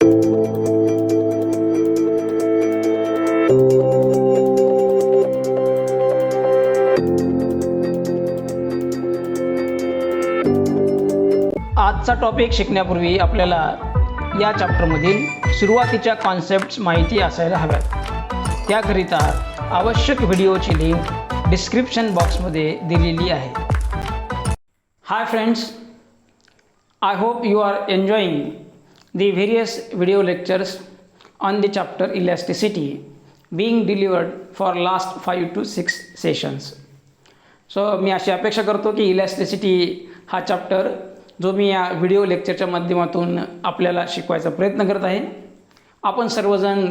आजचा टॉपिक शिकण्यापूर्वी आपल्याला या चॅप्टरमधील सुरुवातीच्या कॉन्सेप्ट्स माहिती असायला हव्यात. त्याकरिता आवश्यक व्हिडिओची लिंक डिस्क्रिप्शन बॉक्समध्ये दिलेली आहे. Hi friends, I hope you are enjoying the various video lectures on the chapter elasticity being delivered for last 5 to 6 sessions. So मी अशी अपेक्षा करतो की इलॅस्टिसिटी हा चॅप्टर जो मी या व्हिडिओ लेक्चरच्या माध्यमातून आपल्याला शिकवायचा प्रयत्न करत आहे. आपण सर्वजण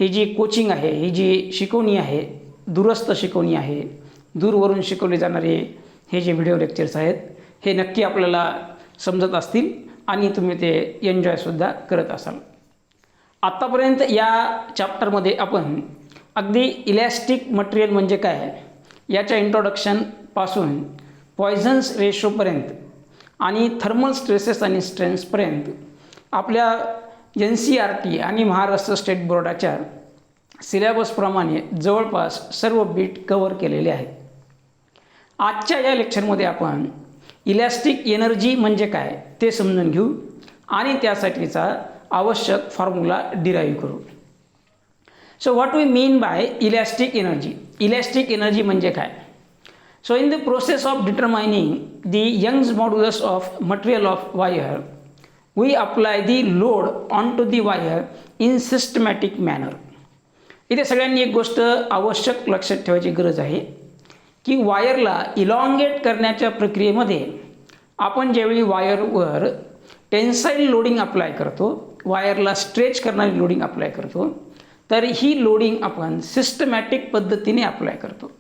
ही जी कोचिंग आहे, ही जी शिकवणी आहे, दूरस्थ शिकवणी आहे, दूरवरून शिकवले जाणारे हे जे व्हिडिओ लेक्चर्स आहेत, हे नक्की आपल्याला समजत असतील आणि तुम्ही ते एन्जॉयसुद्धा करत असाल. आत्तापर्यंत या चॅप्टरमध्ये आपण अगदी इलॅस्टिक मटेरियल म्हणजे काय याच्या इंट्रोडक्शनपासून पॉयझन्स रेशोपर्यंत आणि थर्मल स्ट्रेसेस आणि स्ट्रेंथ्सपर्यंत आपल्या NCERT आणि महाराष्ट्र स्टेट बोर्डाच्या सिलेबसप्रमाणे जवळपास सर्व बीट कव्हर केलेले आहेत. आजच्या या लेक्चरमध्ये आपण इलॅस्टिक एनर्जी म्हणजे काय ते समजून घेऊ आणि त्यासाठीचा आवश्यक फॉर्म्युला डिराईव्ह करू. So what we mean by elastic energy. Elastic energy म्हणजे काय? So in the process of determining the Young's modulus of material of wire we apply the load on to the wire in systematic manner. इथे सगळ्यांनी एक गोष्ट आवश्यक लक्षात ठेवायची गरज आहे की वायरला इलॉंगेट करण्याच्या प्रक्रियेमध्ये आपण ज्यावेळी वायरवर टेन्साईल लोडिंग अप्लाय करतो, वायरला स्ट्रेच करणारी लोडिंग अप्लाय करतो, तर ही लोडिंग आपण सिस्टमॅटिक पद्धतीने अप्लाय करतो.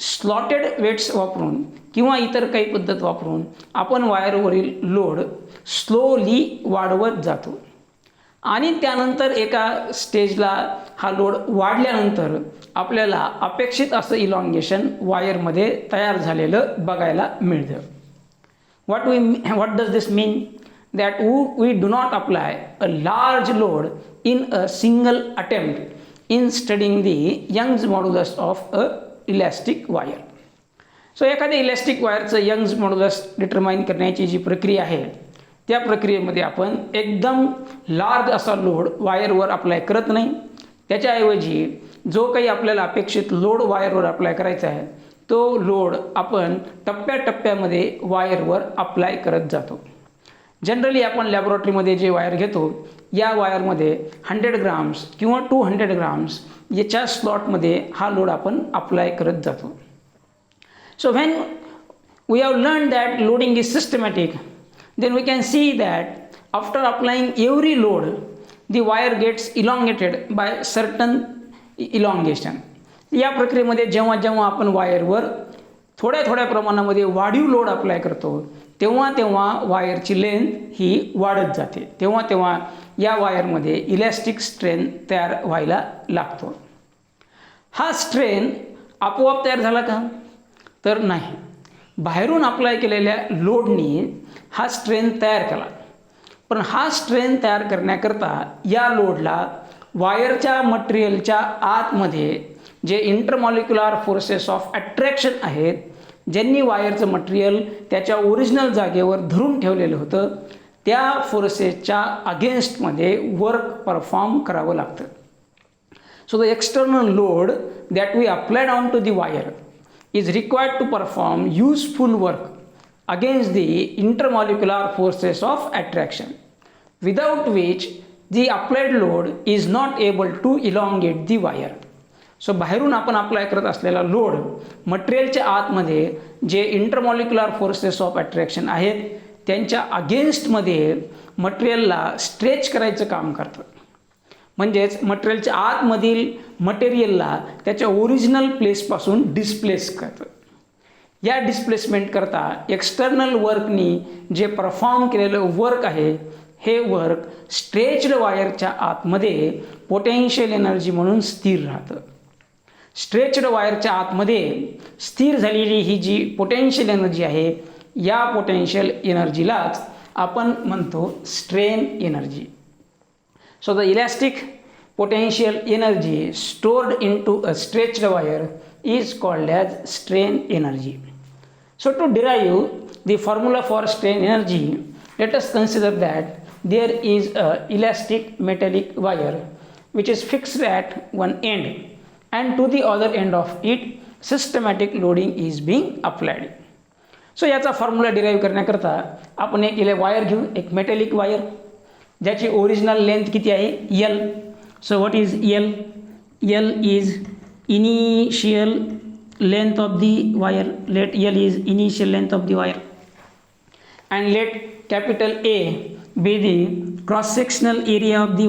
स्लॉटेड वेट्स वापरून किंवा इतर काही पद्धत वापरून आपण वायरवरील लोड स्लोली वाढवत जातो आणि त्यानंतर एका स्टेजला हा लोड वाढल्यानंतर आपल्याला अपेक्षित असं इलॉंगेशन वायरमध्ये तयार झालेलं बघायला मिळतं. What does this mean? That we do not apply a large load in a single attempt in studying the Young's modulus of a elastic wire. So एखाद्या इलॅस्टिक वायरचं यंग्स मॉड्युलस डिटरमाइन करण्याची जी प्रक्रिया आहे त्या प्रक्रियेमध्ये आपण एकदम लार्ज असा लोड वायरवर अप्लाय करत नाही. त्याच्याऐवजी जो काही आपल्याला अपेक्षित लोड वायरवर अप्लाय करायचा आहे तो लोड आपण टप्प्याटप्प्यामध्ये वायरवर अप्लाय करत जातो. जनरली आपण लॅबोरेटरीमध्ये जे वायर घेतो या वायरमध्ये 100 ग्राम्स किंवा 200 ग्राम्स याच्या स्लॉटमध्ये हा लोड आपण अप्लाय करत जातो. So when we have learn that loading is systematic, then we can see that after applying every load the wire gets elongated by certain elongation. या प्रक्रियेमध्ये जेव्हा जेव्हा आपण वायरवर थोड्या प्रमाणामध्ये वाढीव लोड अप्लाय करतो तेव्हा तेव्हा वायरची लेंथ ही वाढत जाते, तेव्हा तेव्हा या वायरमध्ये इलॅस्टिक स्ट्रेन तयार व्हायला लागतो. हा स्ट्रेन आपोआप तयार झाला का? तर नाही. बाहेरून अप्लाय केलेल्या लोडनी हा स्ट्रेन तयार केला, पण हा स्ट्रेन तयार करण्याकरता या लोडला वायरच्या मटेरियलच्या आतमध्ये जे इंटरमॉलिक्युलर फोर्सेस ऑफ अट्रॅक्शन आहेत, ज्यांनी वायरचं मटेरियल त्याच्या ओरिजिनल जागेवर धरून ठेवलेलं होतं, त्या फोर्सेसच्या अगेन्स्टमध्ये वर्क परफॉर्म करावं लागतं. So the external load that we applied on to the wire is required to perform useful work against the intermolecular forces of attraction, without which the applied load is not able to elongate the wire. सो बाहेरून आपण apply करत असलेला load मटेरियलच्या आतमध्ये जे intermolecular forces of attraction आहेत त्यांच्या अगेन्स्टमध्ये मटेरियलला stretch करायचं काम करतं. म्हणजेच मटेरियलच्या आतमधील मटेरियलला त्याच्या ओरिजिनल प्लेसपासून डिस्प्लेस करतं. या डिस्प्लेसमेंट करता एक्सटर्नल वर्कनी जे परफॉर्म केलेलं वर्क आहे हे वर्क स्ट्रेच्ड वायरच्या आतमध्ये पोटेन्शियल एनर्जी म्हणून स्थिर राहतं. स्ट्रेच्ड वायरच्या आतमध्ये स्थिर झालेली ही जी पोटेन्शियल एनर्जी आहे या पोटेन्शियल एनर्जीलाच आपण म्हणतो strain energy. So the elastic potential energy stored into a stretched wire is called as strain energy. So to derive the formula for strain energy, let us consider that there is a elastic metallic wire which is fixed at one end, and to the other end of it systematic loading is being applied. So याचा formula derive करण्याकरता आपण एक wire घेऊ, एक metallic wire ज्याची original length किती आहे L. So what is L? L is initial length of the wire. Let L is initial length of the wire and let capital A be the cross sectional area of the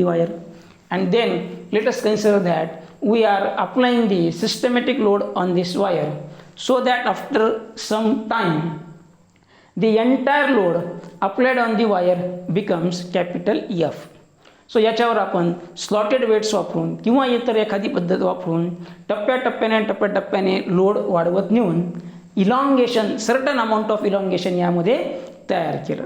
wire, and then let us consider that we are applying the systematic load on this wire, so that after some time the entire load applied on the wire becomes capital F. सो याच्यावर आपण slotted weights वापरून किंवा इतर एखादी पद्धत वापरून टप्प्याटप्प्याने load वाढवत नेऊन elongation, certain amount of elongation यामध्ये तयार केलं.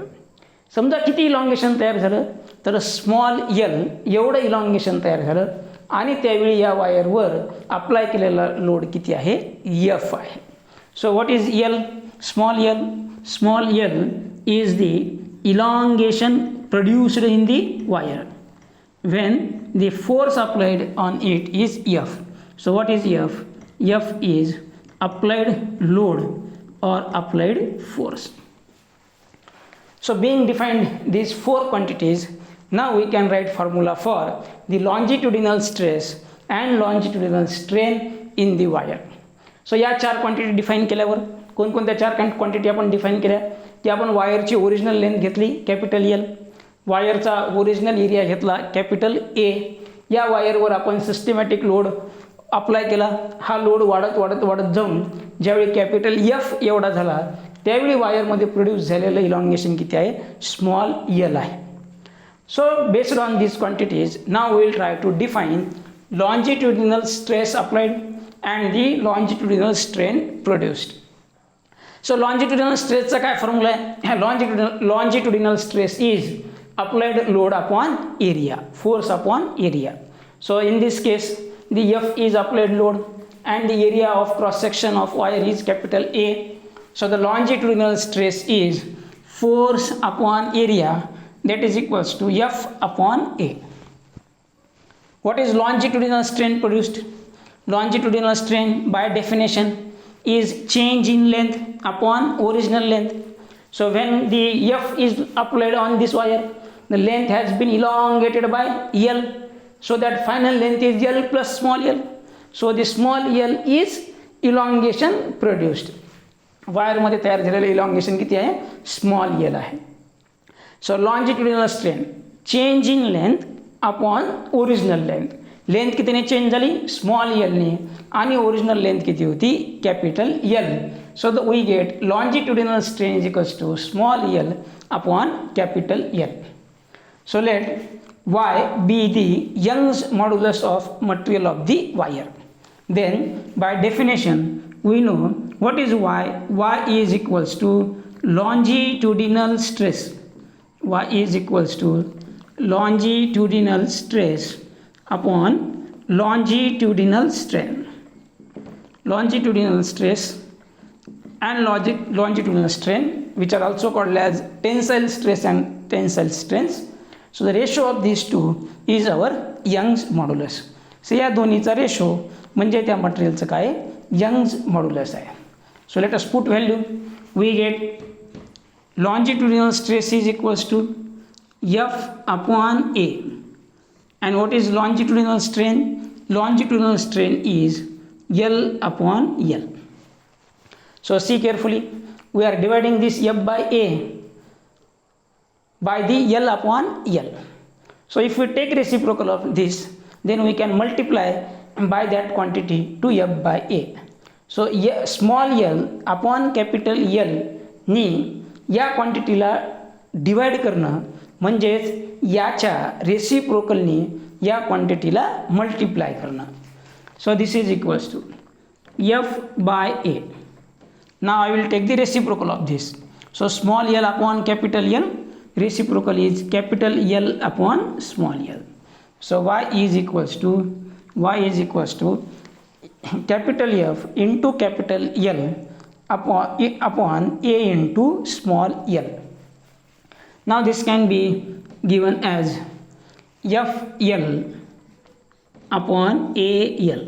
समजा किती इलॉंगेशन तयार झालं तर स्मॉल एल एवढं इलॉंगेशन तयार झालं, आणि त्यावेळी या वायरवर अप्लाय केलेला लोड किती आहे एफ आहे. सो what is L? Small L. Small L is the elongation produced in the wire when the force applied on it is F. So what is F? F is applied load or applied force. So being defined these four quantities, now we can write formula for the longitudinal stress and longitudinal strain in the wire. So या चार quantity define केल्यावर कोणकोणत्या चार quantity आपण define केल्या की आपण वायरची ओरिजिनल लेंथ घेतली कॅपिटल एल, वायरचा ओरिजिनल एरिया घेतला कॅपिटल ए, या वायरवर आपण सिस्टमॅटिक लोड अप्लाय केला. हा लोड वाढत जाऊन ज्यावेळी कॅपिटल एफ एवढा झाला त्यावेळी वायरमध्ये प्रोड्यूस झालेलं इलॉंगेशन किती आहे? स्मॉल एल आहे. So based on these quantities, now we will try to define longitudinal stress applied and the longitudinal strain produced. So longitudinal stress चा काय फॉर्म्युला आहे? longitudinal stress is applied load upon area, force upon area. So in this case the F is applied load and the area of cross section of wire is capital A. So the longitudinal stress is force upon area, that is equals to F upon A. What is longitudinal strain produced? Longitudinal strain by definition is change in length upon original length. So when the F is applied on this wire, the length has been elongated by L, so that final length is L plus small l. So the small l is elongation produced. वायरमध्ये तयार झालेलं elongation किती आहे? Small L आहे. So longitudinal strain change in length upon original length. Length कितीने change झाली? Small एलने, आणि original length किती होती? Capital L. So the we get longitudinal strain is equals to small L upon capital L. So let Y be the Young's modulus of material of the wire. Then by definition we know what is Y. Y is equals to longitudinal stress. Y is equals to longitudinal stress upon longitudinal strain. Longitudinal stress and longitudinal strain, which are also called as tensile stress and tensile strains. So the ratio of these two is our Young's modulus. So या दोन्हीचा ratio म्हणजे त्या मटेरियलचं काय? Young's modulus आहे. So let us put value. We get longitudinal stress is equals to F upon A. And what is longitudinal strain? Longitudinal strain is L upon L. So see carefully, we are dividing this F by A by the L upon L. So if we take reciprocal of this, then we can multiply by that quantity to F by A. So small l upon capital L नी या क्वांटिटीला divide करणं म्हणजेच याच्या रेसिप्रोकलनी या क्वांटिटीला multiply करणं. So this is equals to F by A. Now I will take the reciprocal of this. So small l upon capital L reciprocal is capital L upon small l. So y is equals to capital F into capital L upon a into small l. Now this can be given as FL upon AL.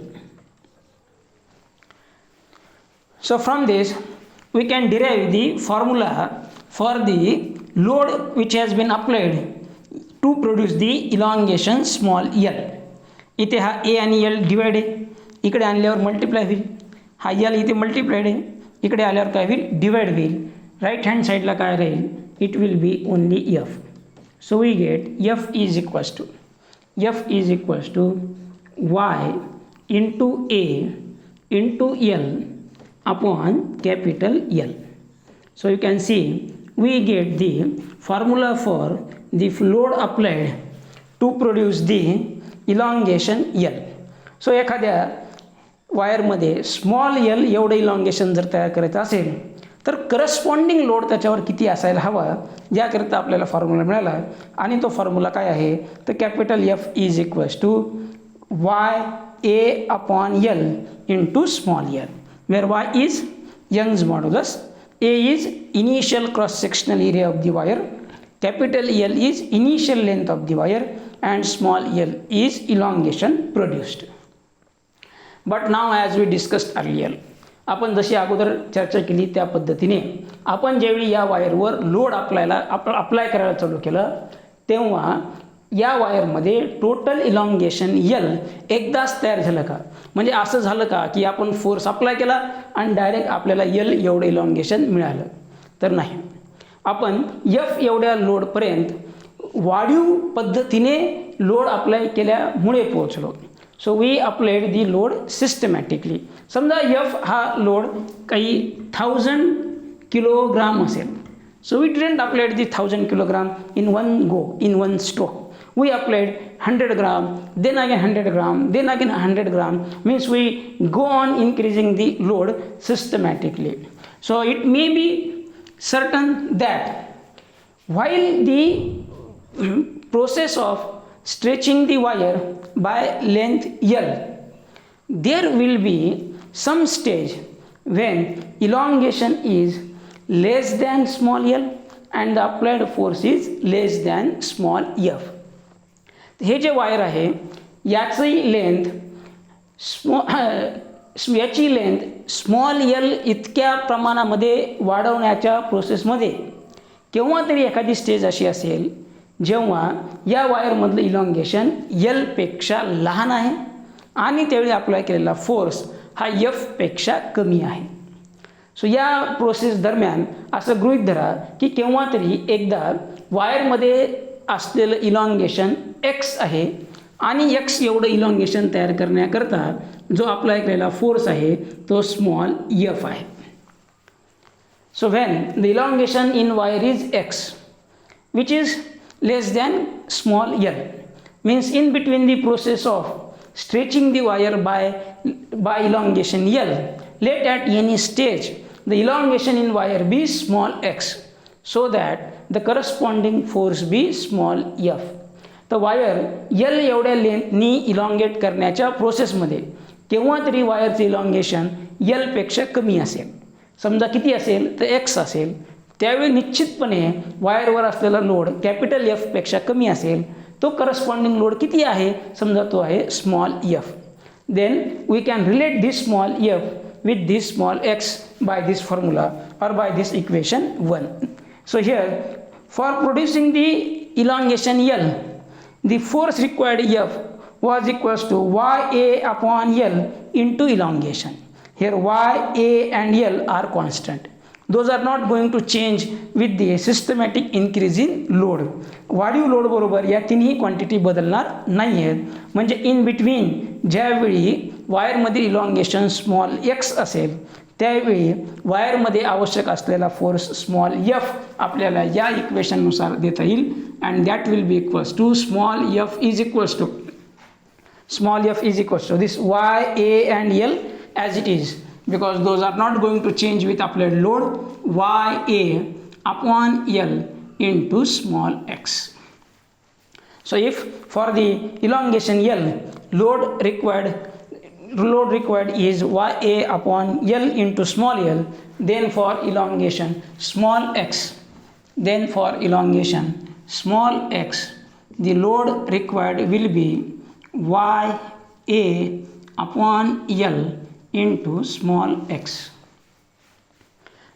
So from this we can derive the formula for the load which has been applied to produce the elongation small l. इथे हा a आणि l divide आहे, इकडे आणल्यावर multiply होईल, हा l इथे multiplied आहे, इकडे आल्यावर काय होईल डिवाइड होईल, राईट हँड साईडला काय राहील it will be only f. So we get f is equals to y into a into l upon capital L. So you can see we get the formula for the load applied to produce the elongation L. So एखाद्या वायरमध्ये small l एवढं elongation जर तयार करायचं असेल तर corresponding load त्याच्यावर किती असायला हवा याकरिता आपल्याला फॉर्म्युला मिळाला, आणि तो फॉर्म्युला काय आहे तर capital F is equals to Y A upon L into small L, where Y is Young's modulus, A is initial cross sectional area of the wire, capital L is initial length of the wire and small l is elongation produced. But now as we discussed earlier, आपण जशी अगोदर चर्चा केली त्या पद्धतीने आपण ज्यावेळी या वायरवर लोड अप्लाय करायला चालू केलं तेव्हा या वायरमध्ये टोटल इलॉंगेशन L एकदाच तयार झालं का, म्हणजे असं झालं का की आपण फोर्स अप्लाय केला आणि डायरेक्ट आपल्याला L एवढं इलॉंगेशन मिळालं, तर नाही. आपण F एवढ्या लोडपर्यंत वाढीव पद्धतीने लोड अप्लाय केल्यामुळे पोहोचलो. So we applied the load systematically. समजा F हा लोड काही 1000 किलोग्राम असेल, so we didn't applied the 1000 kilogram in one stroke. We applied 100 gram, then again 100 gram, then again 100 gram, means we go on increasing the load systematically. So it may be certain that while the process of stretching the wire by length L, there will be some stage when elongation is less than small l and the applied force is less than small f. Hey J wire आहे याची length small L इतक्या प्रमाणामध्ये वाढवण्याच्या प्रोसेसमध्ये केव्हा तरी एखादी stage अशी असेल जेव्हा या वायरमधलं इलॉंगेशन एल पेक्षा लहान आहे आणि त्यावेळी अप्लाय केलेला फोर्स हा एफ पेक्षा कमी आहे. सो या प्रोसेस दरम्यान असं गृहीत धरा की केव्हा तरी एकदा वायरमध्ये असलेलं इलॉंगेशन एक्स आहे आणि एक्स एवढं इलॉंगेशन तयार करण्याकरता जो अप्लाय केलेला फोर्स आहे तो स्मॉल एफ आहे. So when the elongation in wire is x which is less than small L, means in between the process of stretching the wire by elongation L, let at any stage the elongation in wire be small x so that the corresponding force be small f. तर wire L एवढ्या लेंथनी elongate करण्याच्या प्रोसेसमध्ये केव्हा तरी वायरचे elongation L पेक्षा कमी असेल, समजा किती असेल तर x असेल, त्यावेळी निश्चितपणे वायरवर असलेला लोड कॅपिटल F पेक्षा कमी असेल. तो करस्पॉन्डिंग लोड किती आहे, समजा तो आहे small F. Then we can relate this small F with this small X by this formula or by this equation 1. So here for producing the elongation L the force required F was equals to ya upon l into elongation. Here ya and l are constant. Those are not going to change with the systematic increase in load. वाढीव load बरोबर या तिन्ही quantity बदलणार नाही आहेत. म्हणजे in between ज्यावेळी वायरमधील elongation small x असेल त्यावेळी वायरमध्ये आवश्यक असलेला फोर्स स्मॉल एफ आपल्याला या इक्वेशननुसार देता येईल. And that will be equals to small F is equals to this Y A and L as it is, because those are not going to change with applied load. Ya upon L into small x. So if for the elongation L, load required is YA upon L into small l, then for elongation small x, the load required will be YA upon L into small x.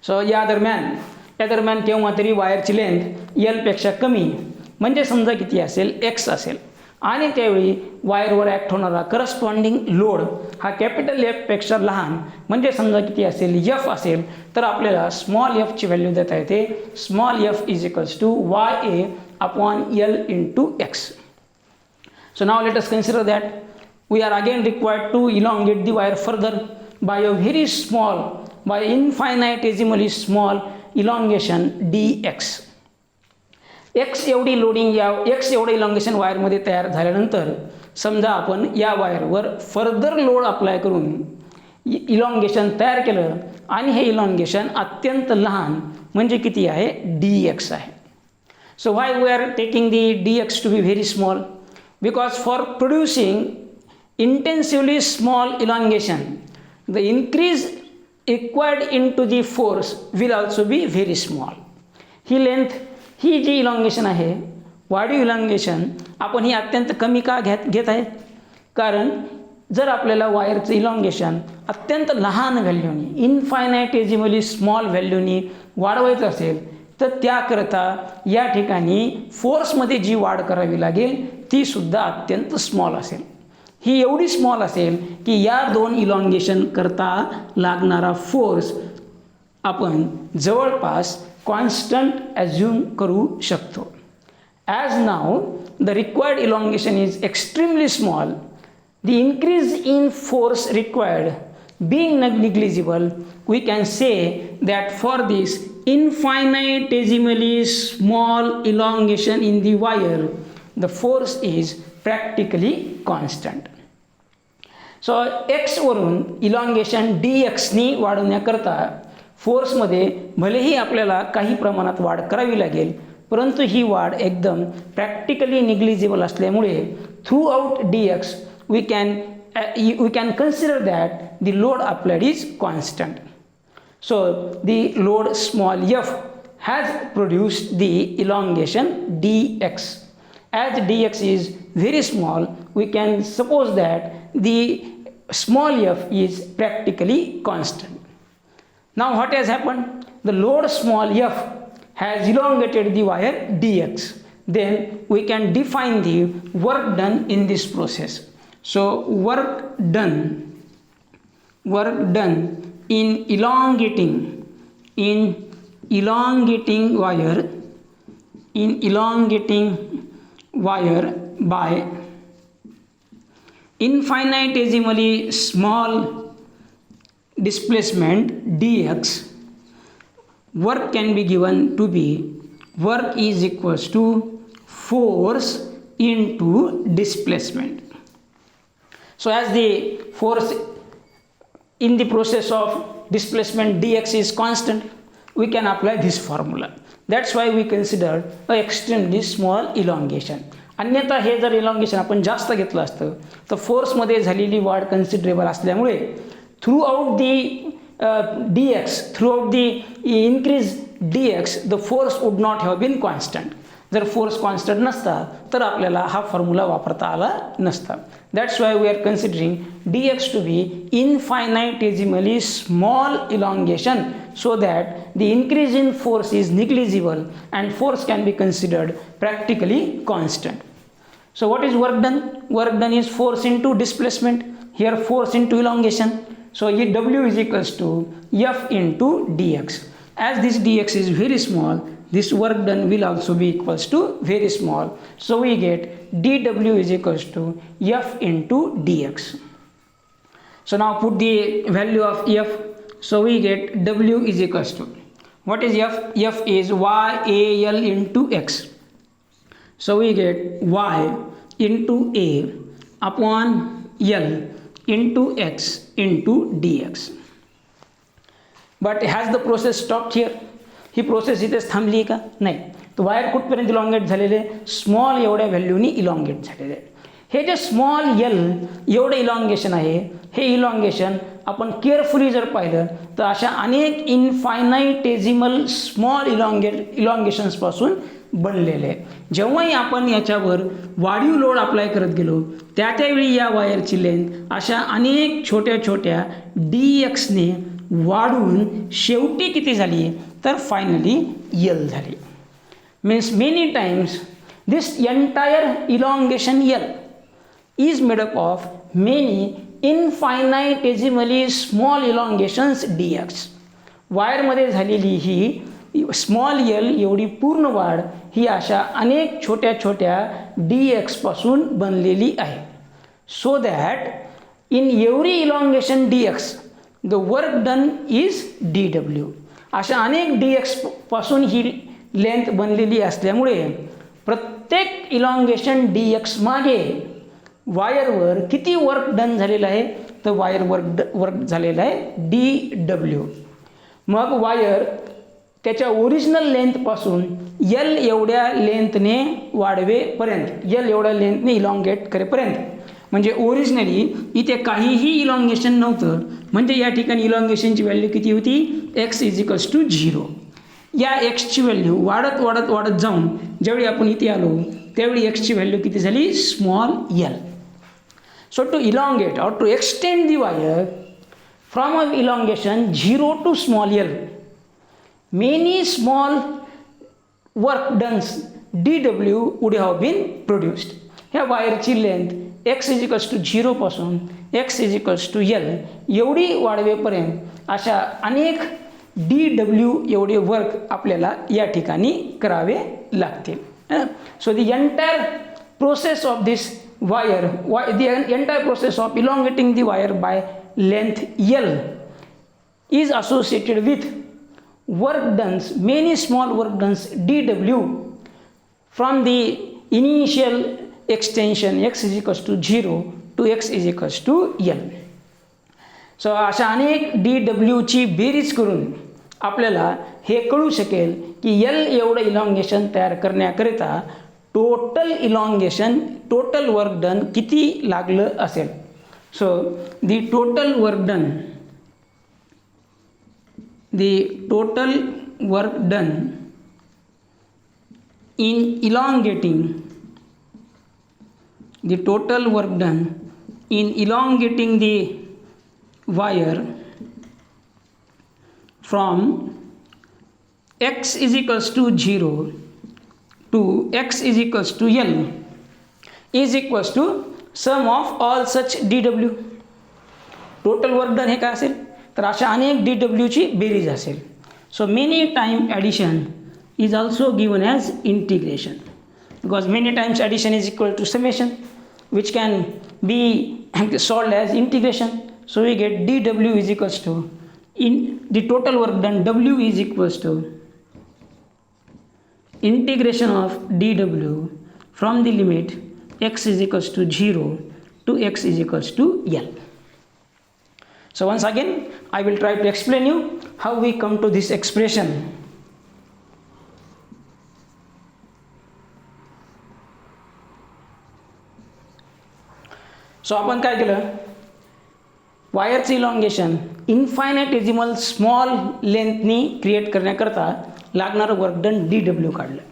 सो या दरम्यान केव्हा तरी वायरची length L पेक्षा कमी म्हणजे समजा किती असेल x असेल आणि त्यावेळी वायरवर ॲक्ट होणारा करस्पॉन्डिंग लोड हा कॅपिटल F पेक्षा लहान म्हणजे समजा किती असेल F असेल तर आपल्याला स्मॉल f ची व्हॅल्यू देता येते. Small f is equals to YA upon L into x. So now let us consider that we are again required to elongate the wire further by a very small, by infinitesimally small elongation dx. x एवढी loading या x एवढं elongation वायरमध्ये तयार झाल्यानंतर समजा आपण या वायरवर further load apply करून elongation तयार केलं आणि हे इलॉंगेशन अत्यंत लहान म्हणजे किती आहे dx आहे. So why we are taking the dx to be very small? Because for producing intensively small elongation, the increase required into the force will also be very small. ही जी इलॉंगेशन आहे वाढीव इलॉंगेशन आपण ही अत्यंत कमी का घेत आहे? कारण जर आपल्याला वायरचं इलॉंगेशन अत्यंत लहान व्हॅल्यूनी इनफायनायटेजिमली स्मॉल व्हॅल्यूनी वाढवायचं असेल तर त्याकरता या ठिकाणी फोर्समध्ये जी वाढ करावी लागेल ती सुद्धा अत्यंत स्मॉल असेल. ही एवढी स्मॉल असेल की या दोन इलॉंगेशन करता लागणारा फोर्स आपण जवळपास कॉन्स्टंट ॲज्युम करू शकतो. As now the required elongation is extremely small, the increase in force required being negligible, we can say that for this infinitesimally small elongation in the wire, the force is practically constant. So x वरून elongation dx नी वाढवण्याकरता फोर्समध्ये भलेही आपल्याला काही प्रमाणात वाढ करावी लागेल परंतु ही वाढ एकदम प्रॅक्टिकली निग्लिजिबल असल्यामुळे through out dx we can consider that the load applied is constant. So the load small f has produced the elongation dx. As dx is very small, we can suppose that the small f is practically constant. Now what has happened? The load small f has elongated the wire dx. Then we can define the work done in this process. So work done in elongating wire by infinitesimally small displacement dx, work can be given to be work is equals to force into displacement. So as the force in the process of displacement dx is constant, we can apply this formula. That's why we consider a extremely small elongation. अन्यथा हे जर elongation आपण जास्त घेतलं असतं तर फोर्समध्ये झालेली वाढ considerable असल्यामुळे throughout the dx, throughout the increase dx, the force would not have been constant. जर फोर्स कॉन्स्टंट नसता तर आपल्याला हा फॉर्म्युला वापरता आला नसता. That's why we are considering dx to be infinitesimally small elongation so that the increase in force is negligible and force can be considered practically constant. So what is work done? Work done is force into displacement. Here force into elongation. So W is equals to F into dx. As this dx is very small, this work done will also be equals to very small. So we get dw is equals to F into dx. So now put the value of F. So we get W is equals to, what is F? F is YAL into x. So we get Y into A upon L into x into dx. But has the process stopped here? He process इथेच थांबली का? नाही. तर wire कुठपर्यंत elongate झालेले, small एवढ्या व्हॅल्यूनी elongate झालेले आहे. हे जे स्मॉल एल एवढं इलॉंगेशन आहे, हे इलॉंगेशन आपण केअरफुली जर पाहिलं तर अशा अनेक इनफायनाइटेजिमल स्मॉल इलॉंगेशन्सपासून बनलेले आहे. जेव्हाही आपण याच्यावर वाढीव लोड अप्लाय करत गेलो त्यावेळी या वायरची लेंथ अशा अनेक छोट्या छोट्या DXने वाढून शेवटी किती झाली तर फायनली L झाली. Means many times this entire elongation L is made up of many infinitesimally small elongations dx. वायरमध्ये झालेली ही स्मॉल एल एवढी पूर्ण वाढ ही अशा अनेक छोट्या छोट्या dx पासून बनलेली आहे. So that in every elongation dx the work done is dw. अशा अनेक dx पासून ही लेंथ बनलेली असल्यामुळे प्रत्येक इलॉंगेशन dx मागे वायरवर किती वर्क डन झालेलं आहे तर वायर वर्क झालेलं आहे dw. मग वायर त्याच्या ओरिजिनल लेंथपासून L एवढ्या लेंथने वाढवेपर्यंत, L एवढ्या लेंथने इलॉंगेट करेपर्यंत, म्हणजे ओरिजिनली इथे काहीही इलॉंगेशन नव्हतं, म्हणजे या ठिकाणी इलॉंगेशनची व्हॅल्यू किती होती x = 0. या एक्सची व्हॅल्यू वाढत वाढत वाढत जाऊन ज्यावेळी आपण इथे आलो त्यावेळी एक्सची व्हॅल्यू किती झाली small L. So to elongate or to extend the wire from a elongation 0 to small l, many small work done dw would have been produced. ह्या वायरची लेंथ x = 0 पासून x = l एवढी वाढवेपर्यंत अशा अनेक dw एवढे work आपल्याला या ठिकाणी करावे लागतील. So the entire process of this wire, the entire process of elongating the wire by length L is associated with work done, many small work done dw from the initial extension x = 0 to x = L. सो अशा अनेक dw ची berries करून आपल्याला हे कळू शकेल की L एवढं elongation तयार करण्याकरिता total elongation, total work done किती लागलं असेल. So the total work done in elongating the wire from x = 0 to x = L is equals to sum of all such dw. Total work done हे काय असेल तर अशा अनेक dw ची बेरीज असेल. So many time addition is also given as integration, because many times addition is equal to summation, which can be solved as integration. So we get dw is equals to in the total work done, w is equals to integration of dw from the limit x is equals to 0 to x is equals to L. So once again I will try to explain you how we come to this expression. सो आपण काय केलं, वायरचं elongation इन्फायनाइटेजिमल small लेंथनी create करण्याकरता लागणारं work done dw काढलं.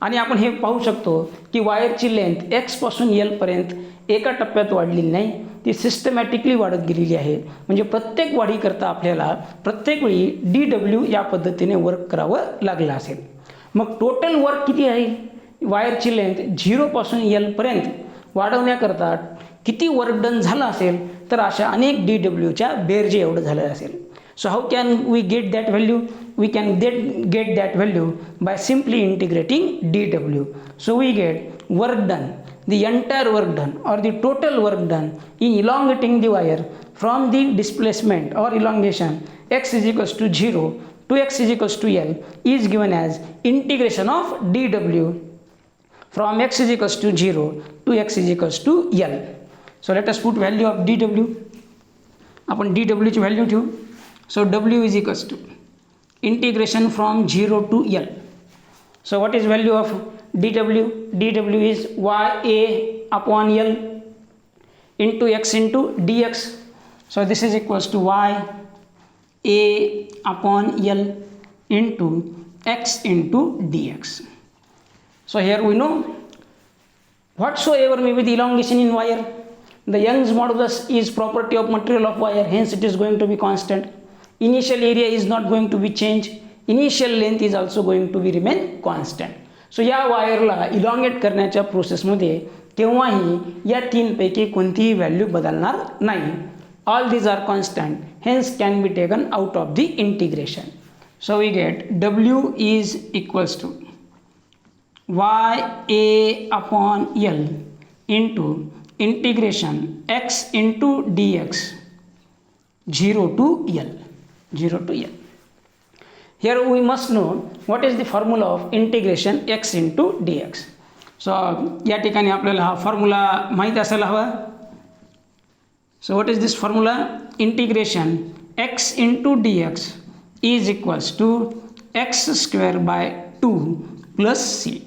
आणि आपण हे पाहू शकतो की वायरची लेंथ x पासून L पर्यंत एका टप्प्यात वाढलेली नाही, ती सिस्टमॅटिकली वाढत गेलेली आहे. म्हणजे प्रत्येक वाढीकरता आपल्याला प्रत्येक वेळी dw या पद्धतीने वर्क करावं लागलं असेल. मग टोटल वर्क किती आहे, वायरची लेंथ 0 पासून L पर्यंत वाढवण्याकरता किती वर्क डन झालं असेल तर अशा अनेक dwच्या बेरजे एवढं झालं असेल. So how can we get that value, we can get that value by simply integrating dw. So we get work done, the entire work done or the total work done in elongating the wire from the displacement or elongation x = 0 to x = L is given as integration of dw from x = 0 to x = L. So let us put value of dw. आपण dw ची value ठेवू. सो w is equals to integration from 0 to L. So what is value of dW? dW is YA upon L into X into dx. So this is equals to YA upon L into X into dx. So here we know whatsoever may be the elongation in wire, the Young's modulus is property of material of wire, hence it is going to be constant. Initial area is not going to be changed. Initial length is also going to be remain constant. So या वायरला elongate करण्याच्या प्रोसेसमध्ये केव्हाही या तीनपैकी कोणतीही value बदलणार नाही. All these are constant, hence can be taken out of the integration. So we get W is equals to YA upon L into integration X into dx 0 to L. 0 to L. Here we must know what is the formula of integration x into dx. So या ठिकाणी आपल्याला हा formula माहीत असायला हवा. So what is this formula? Integration x into dx is equals to x square by 2 plus c.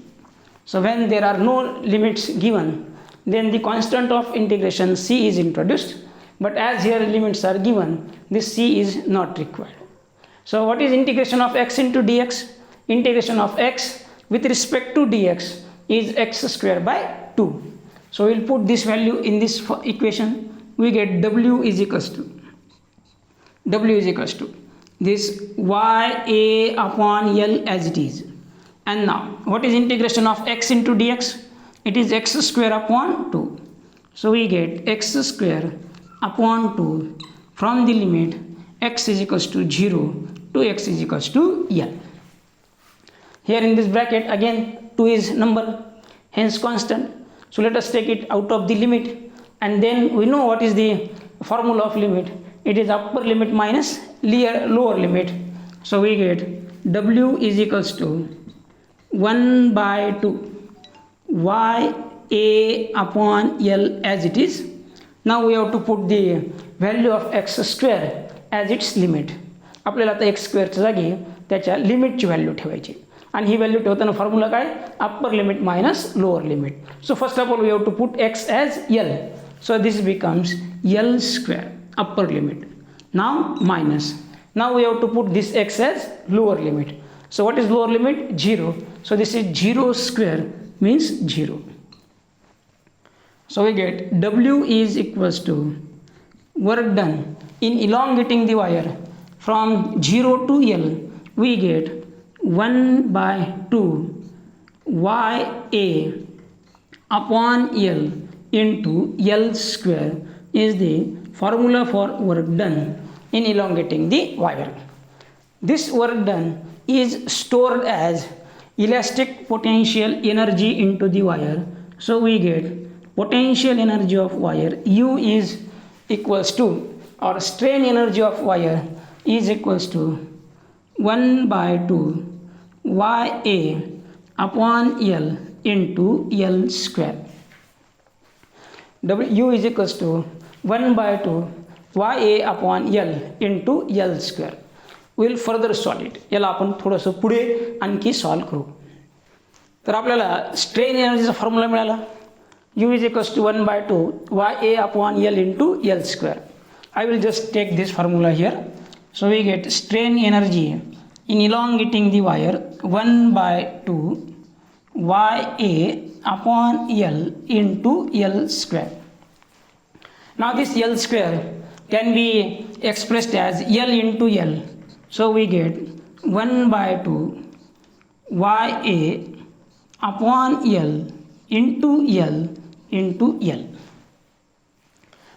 So when there are no limits given, then the constant of integration c is introduced, but as here limits are given, this c is not required. So what is integration of x into dx? Integration of x with respect to dx is x square by 2. So we'll put this value in this equation. We get w is equals to this YA upon L as it is. And now what is integration of x into dx? It is x square upon 2. So we get x square upon 2 from the limit x is equals to 0 to x is equals to L. Here in this bracket again 2 is number, hence constant. So let us take it out of the limit, and then we know what is the formula of limit. It is upper limit minus lower limit. So we get W is equals to 1 by 2 YA upon L as it is. Now we have to put the value of x square as its limit. आपल्याला आता x स्क्वेअरच्या जागी त्याच्या लिमिटची value ठेवायची, आणि ही value ठेवताना formula काय? Upper limit minus lower limit. So first of all we have to put x as L. So this becomes L square upper limit. Now minus. Now we have to put this x as lower limit. So what is lower limit? 0. So this is 0 square means 0. So we get W is equals to work done in elongating the wire from 0 to L. We get 1 by 2 YA upon L into L square is the formula for work done in elongating the wire. This work done is stored as elastic potential energy into the wire. So we get potential energy of wire U is equals to, or strain energy of wire is equals to 1 by 2 YA upon L into L square. U is equals to 1 by 2 YA upon L into L square. We will further solve it. याला आपण थोडंसं पुढे आणखी solve करू. तर आपल्याला strain एनर्जीचा formula मिळाला. U is equals to 1 by 2 YA upon L into L square. I will just take this formula here. So we get strain energy in elongating the wire 1 by 2 YA upon L into L square. Now this L square can be expressed as L into L. So we get 1 by 2 YA upon L into L into L.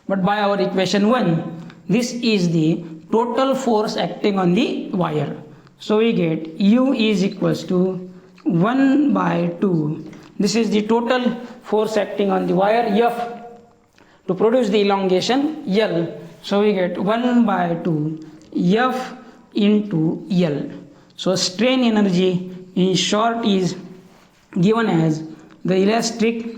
But by our equation 1, this is the total force acting on the wire. So we get U is equals to 1 by 2. This is the total force acting on the wire F to produce the elongation L. So we get 1 by 2 F into L. So strain energy in short is given as the elastic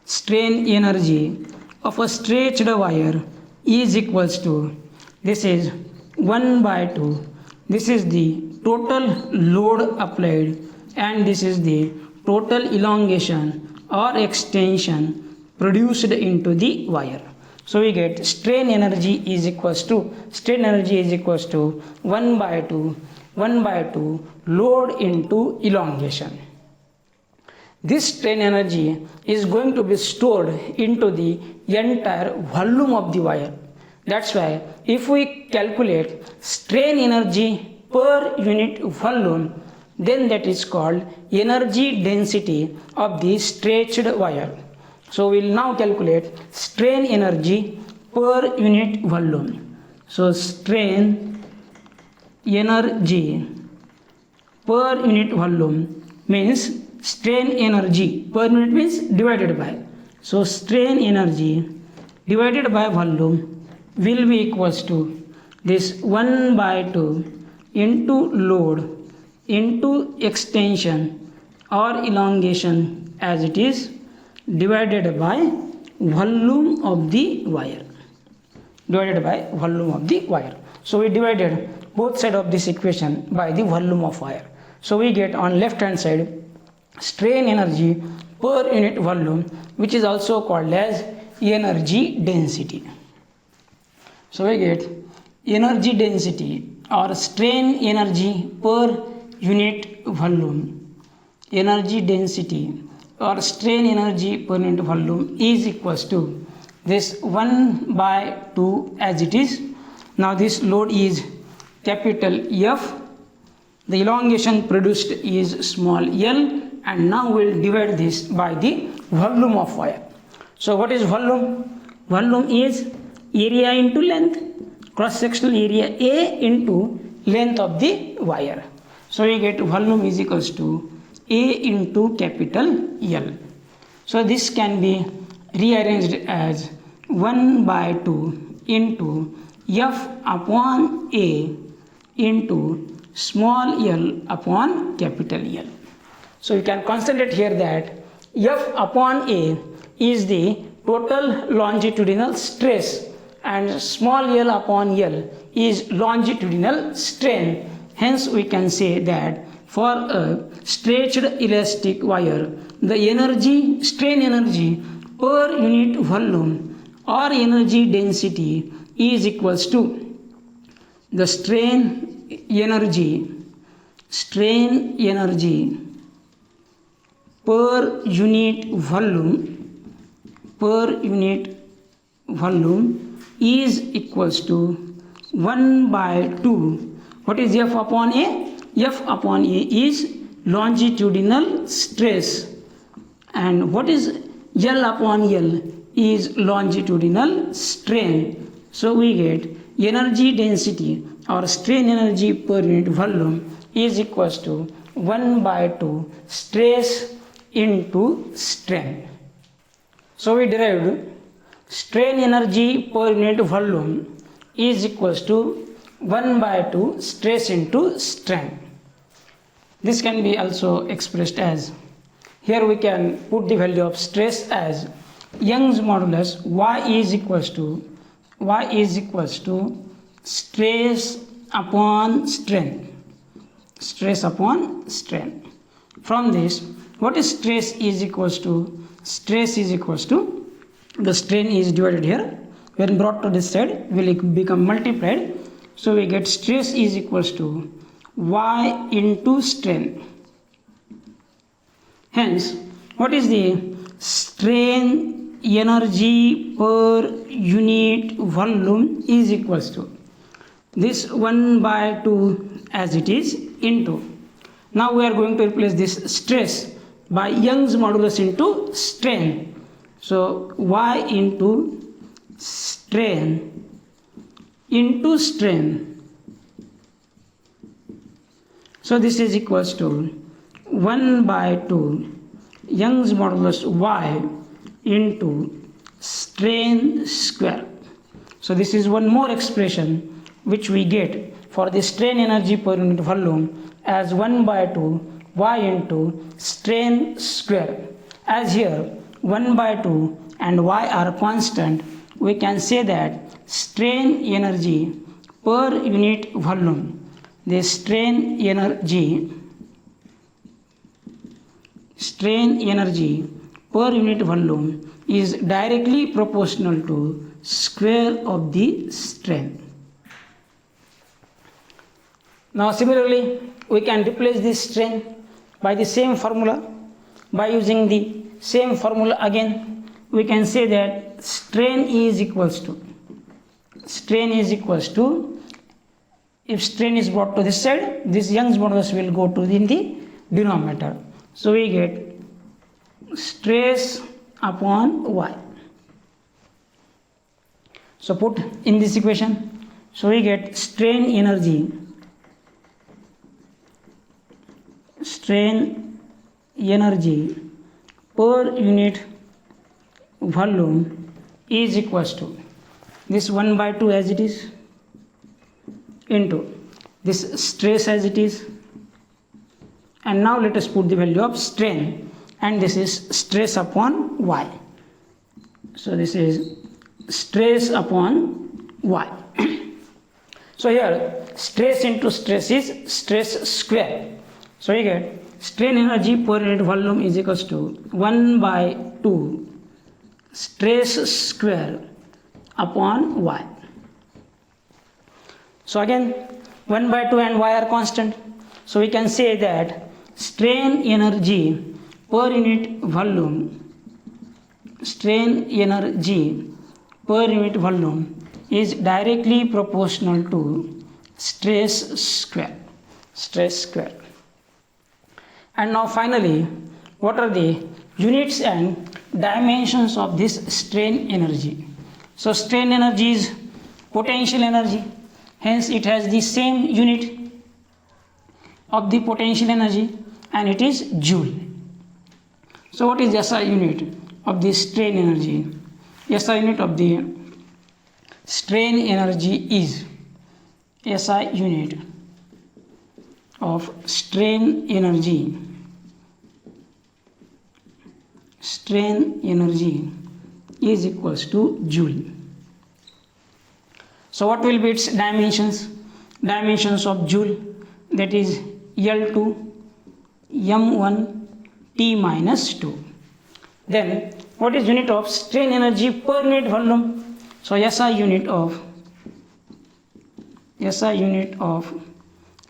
strain energy of a stretched wire is equals to, this is 1 by 2. This is the total load applied and this is the total elongation or extension produced into the wire. So we get strain energy is equals to 1 by 2 load into elongation. This strain energy is going to be stored into the entire volume of the wire. That's why if we calculate strain energy per unit volume, then that is called energy density of the stretched wire. So we will now calculate strain energy per unit volume. So strain energy per unit volume means strain energy per unit means divided by. So strain energy divided by volume will be equals to this 1 by 2 into load into extension or elongation as it is divided by volume of the wire. So we divided both sides of this equation by the volume of wire. So we get on left hand side strain energy per unit volume, which is also called as energy density. So we get energy density or strain energy per unit volume. Energy density or strain energy per unit volume is equals to this 1 by 2 as it is. Now this load is capital F, the elongation produced is small l, and now we'll divide this by the volume of wire. So what is volume? Volume is area into length, cross sectional area A into length of the wire. So we get volume is equals to A into capital L. So this can be rearranged as 1 by 2 into F upon A into small l upon capital L. So you can concentrate here that F upon A is the total longitudinal stress and small l upon L is longitudinal strain. Hence we can say that for a stretched elastic wire, the strain energy per unit volume or energy density is equals to the strain energy per unit volume is equals to 1 by 2. What is F upon A? F upon A is longitudinal stress, and what is L upon L is longitudinal strain. So we get energy density or strain energy per unit volume is equals to 1 by 2 stress into strain. So we derived strain energy per unit volume is equals to 1 by 2 stress into strain. This can be also expressed as, here we can put the value of stress as Young's modulus Y is equals to stress upon strain. From this, what is stress is equals to? Stress is equals to, the strain is divided here, when brought to this side will become multiplied. So we get stress is equals to Y into strain. Hence, what is the strain energy per unit volume is equals to this 1 by 2 as it is into. Now we are going to replace this stress by Young's modulus into strain. So Y into strain into strain. So this is equals to 1 by 2 Young's modulus Y into strain square. So this is one more expression which we get for the strain energy per unit volume as 1 by 2 Y into strain square. As here 1 by 2 and Y are constant, we can say that strain energy per unit volume, the strain energy strain energy per unit volume is directly proportional to square of the strain. Now similarly, we can replace this strain by the same formula. By using the same formula again, we can say that strain is equals to, if strain is brought to this side, this Young's modulus will go to in the denominator. So we get stress upon Y. So put in this equation, so we get strain energy per unit volume is equals to this 1/2 as it is into this stress as it is, and now let us put the value of strain, and this is stress upon Y. So this is stress upon Y. So here stress into stress is stress square. So we get strain energy per unit volume is equals to 1/2 stress square upon Y. So again 1/2 and Y are constant. So we can say that strain energy per unit volume is directly proportional to stress square. And now finally, what are the units and dimensions of this strain energy? So strain energy is potential energy, hence it has the same unit of the potential energy, and it is joule. So what is SI unit of the strain energy? SI unit of the strain energy is, SI unit of strain energy is equals to joule. So what will be its dimensions? Dimensions of joule, that is L2 M1 T minus 2. Then what is unit of strain energy per unit volume? So SI unit of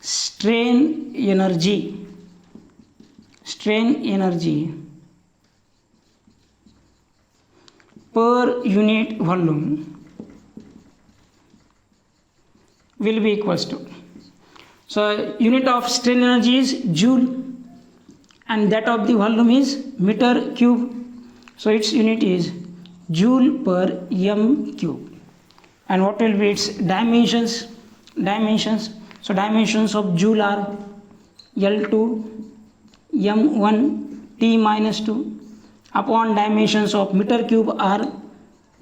strain energy per unit volume will be equals to, so unit of strain energy is joule and that of the volume is meter cube, so its unit is joule per m cube. And what will be its dimensions? So dimensions of joule are L2 M1 T minus 2 upon dimensions of meter cube are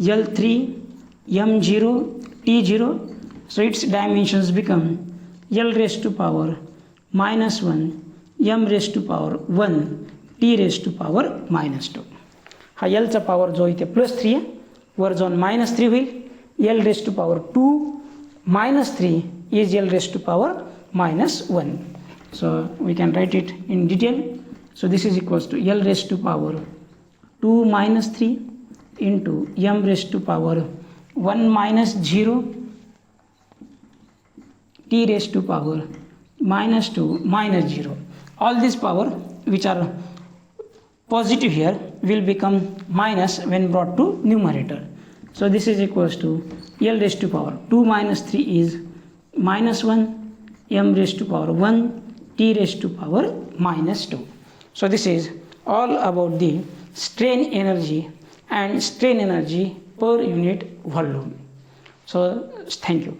L3 M0 T0. So its dimensions become L raised to power minus 1 M raised to power 1 T raised to power minus 2. हा L चा power जो इथे +3 आहे, वर जाऊन -3 होईल. L raised to power 2 -3 is L raised to power -1. So we can write it in detail. So this is equals to L raised to power 2 -3 into M raised to power 1 -0 T raised to power -2 -0. All this power which are positive here will become minus when brought to numerator. So this is equals to L raised to power 2 -3 is -1 M raised to power 1 T raised to power -2. So this is all about the strain energy and strain energy per unit volume. So thank you.